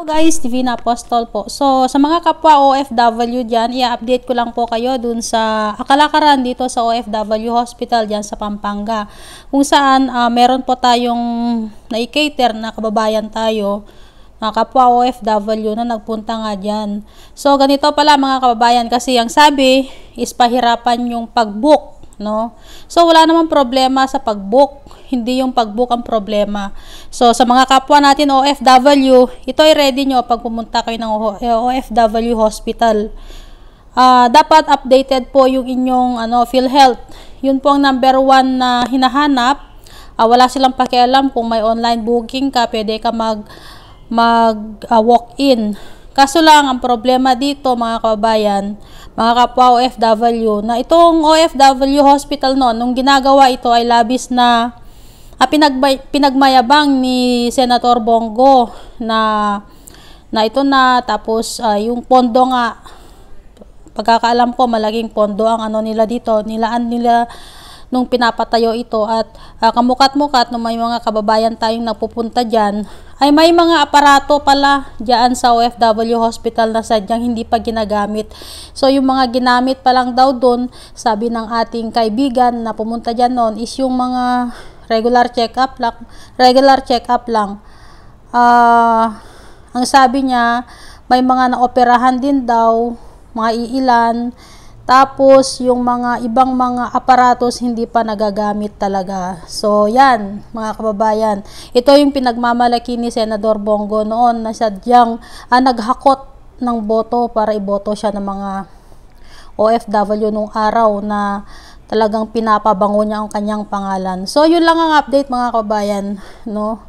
Guys, Divina Apostol po. So, sa mga kapwa OFW dyan, i-update ko lang po kayo dun sa Akalakaran dito sa OFW Hospital dyan sa Pampanga. Kung saan, meron po tayong na-cater na kababayan tayo, mga kapwa OFW na nagpunta nga dyan. So, ganito pala mga kababayan kasi ang sabi is pahirapan yung pag-book. No? So, wala namang problema sa pag-book. Hindi yung pag-book ang problema. So, sa mga kapwa natin OFW, ito ay ready nyo pag pumunta kayo ng OFW hospital. Dapat updated po yung inyong PhilHealth. Yun po ang number 1 na hinahanap. Wala silang pakialam kung may online booking ka, pwede ka walk-in. Kaso lang, ang problema dito mga kababayan, mga kapwa OFW, na itong OFW hospital nung ginagawa ito ay labis na pinagmayabang ni Senator Bongo na ito na, tapos yung pondo nga, pagkakaalam ko malaking pondo ang nila dito, nilaan nila nung pinapatayo ito at kamukat-mukat nung may mga kababayan tayong napupunta dyan, ay may mga aparato pala dyan sa OFW hospital na sadyang hindi pa ginagamit. So yung mga ginamit pa lang daw doon, sabi ng ating kaibigan na pumunta dyan noon, is yung mga regular check-up lang. Ang sabi niya, may mga naoperahan din daw, mga iilan. Tapos, yung mga ibang mga aparatos hindi pa nagagamit talaga. So, yan, mga kababayan. Ito yung pinagmamalaki ni Senador Bongo noon na sadyang naghakot ng boto para iboto siya ng mga OFW nung araw na talagang pinapabango niya ang kanyang pangalan. So, yun lang ang update mga kababayan. No?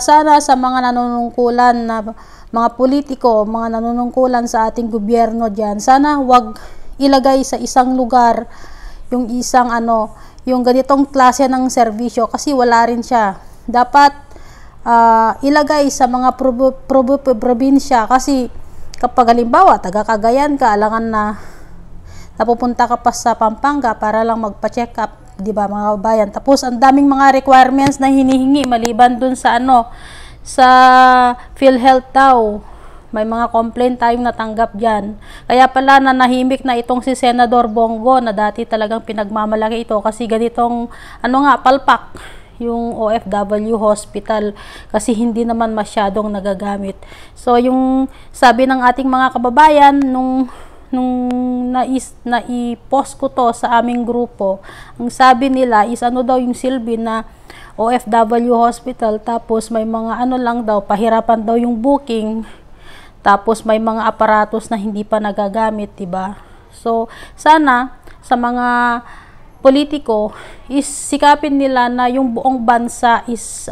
Sana sa mga nanunungkulan na mga politiko, mga nanunungkulan sa ating gobyerno dyan, sana wag ilagay sa isang lugar yung isang yung ganitong klase ng serbisyo kasi wala rin siya. Dapat ilagay sa mga probinsya kasi kapag halimbawa taga Cagayan ka, alangan na napupunta ka pa sa Pampanga para lang magpa-check up, di ba mga kabayan? Tapos ang daming mga requirements na hinihingi maliban dun sa sa PhilHealth daw. May mga complaint tayong natanggap dyan. Kaya pala nanahimik na itong si Senador Bongo na dati talagang pinagmamalaki ito kasi ganitong palpak yung OFW hospital kasi hindi naman masyadong nagagamit. So yung sabi ng ating mga kababayan nung na-i-post ko to sa aming grupo, ang sabi nila is daw yung silbi na OFW hospital, tapos may mga lang daw, pahirapan daw yung booking. Tapos may mga aparatos na hindi pa nagagamit, 'di ba? So, sana sa mga politiko is sikapin nila na yung buong bansa is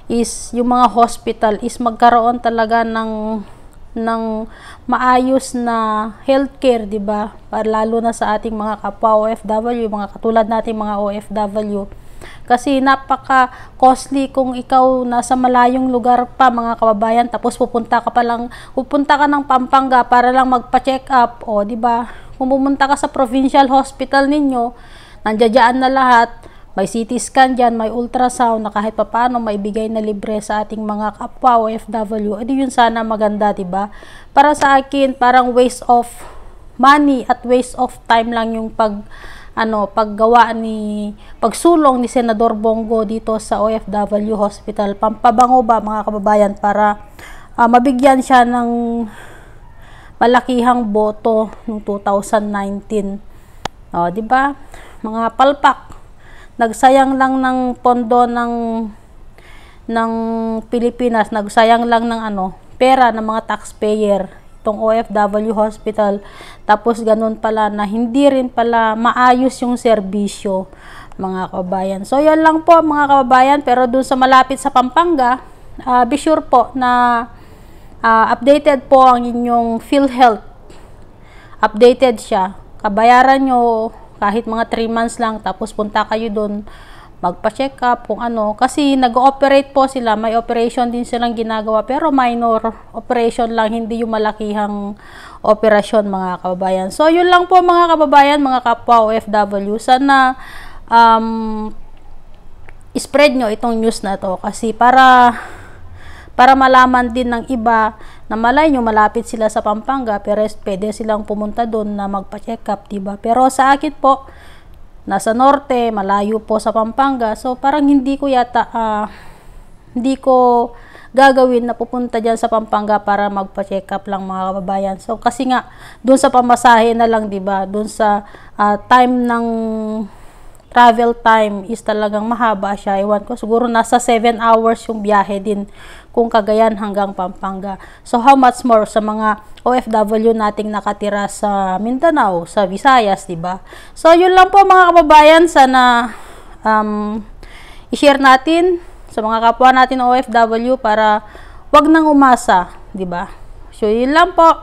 is yung mga hospital is magkaroon talaga ng maayos na healthcare, 'di ba? Para lalo na sa ating mga kapwa OFW, mga katulad nating mga OFW. Kasi napaka-costly kung ikaw nasa malayong lugar pa mga kababayan, tapos pupunta ka ng Pampanga para lang magpa-check up, o di ba? Kung pumunta ka sa provincial hospital ninyo, nandiyan na lahat, may CT scan diyan, may ultrasound na kahit papaano maibigay na libre sa ating mga kapwa OFW. Edi yun sana maganda, di ba? Para sa akin, parang waste of money at waste of time lang yung pagsulong ni Senador Bongo dito sa OFW hospital. Pampabango ba mga kababayan para mabigyan siya ng malakihang boto noong 2019. Di ba? Mga palpak. Nagsayang lang ng pondo ng Pilipinas, nagsayang lang ng pera ng mga taxpayer itong OFW hospital, tapos ganun pala na hindi rin pala maayos yung serbisyo mga kababayan. So yan lang po mga kababayan, pero dun sa malapit sa Pampanga, be sure po na updated po ang inyong PhilHealth. Updated siya, kabayaran nyo kahit mga 3 months lang, tapos punta kayo dun magpa-check up kung kasi nag-ooperate po sila, may operation din silang ginagawa, pero minor operation lang, hindi yung malakihang operasyon mga kababayan. So yun lang po mga kababayan, mga kapwa OFW, sana spread nyo itong news na to kasi para para malaman din ng iba na malay nyo malapit sila sa Pampanga pero pwede silang pumunta doon na magpa-check up, diba? Pero sa akin po, nasa norte, malayo po sa Pampanga, so parang hindi ko gagawin na pupunta dyan sa Pampanga para magpa-check up lang mga kababayan. So kasi nga doon sa pamasahe na lang, 'di ba? Doon sa time ng travel time is talagang mahaba siya. Iwan ko, siguro nasa 7 hours yung biyahe din kung Cagayan hanggang Pampanga. So how much more sa mga OFW nating nakatira sa Mindanao, sa Visayas, 'di ba? So yun lang po mga kababayan, sana i-share natin sa mga kapwa natin OFW para wag nang umasa, 'di ba? So yun lang po.